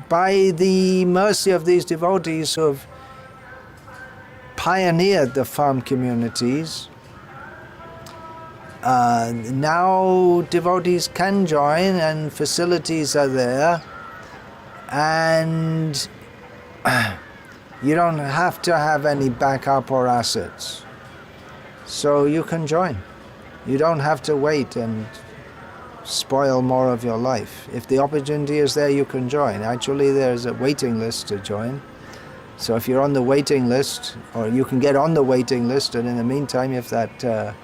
by the mercy of these devotees who have pioneered the farm communities, now devotees can join and facilities are there, and you don't have to have any backup or assets. So you can join. You don't have to wait and spoil more of your life. If the opportunity is there, you can join. Actually, there's a waiting list to join. So if you're on the waiting list, or you can get on the waiting list, and in the meantime, if that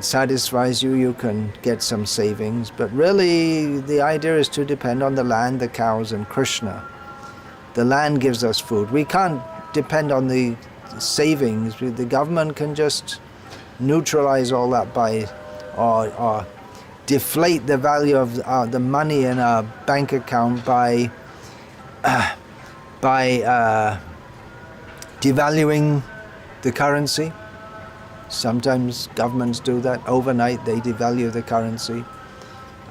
satisfies you, you can get some savings. But really, the idea is to depend on the land, the cows, and Krishna. The land gives us food. We can't depend on the savings. The government can just neutralize all that by, or deflate the value of the money in our bank account by devaluing the currency. Sometimes governments do that. Overnight they devalue the currency.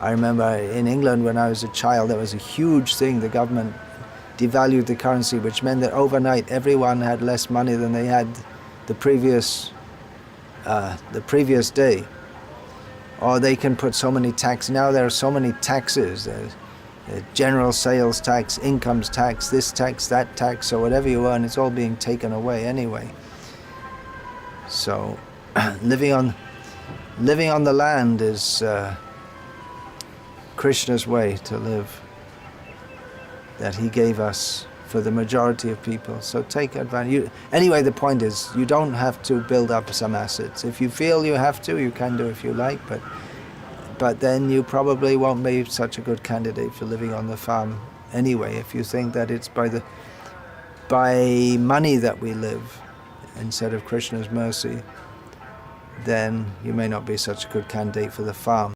I remember in England when I was a child, there was a huge thing. The government devalued the currency, which meant that overnight everyone had less money than they had the previous day. Or they can put so many taxes. Now there are so many taxes. There's general sales tax, income tax, this tax, that tax, so whatever you earn, it's all being taken away anyway. So living on the land is Krishna's way to live, that he gave us for the majority of people. So take advantage. Anyway, the point is, you don't have to build up some assets. If you feel you have to, you can do if you like, but then you probably won't be such a good candidate for living on the farm anyway. If you think that it's by money that we live instead of Krishna's mercy, then you may not be such a good candidate for the farm.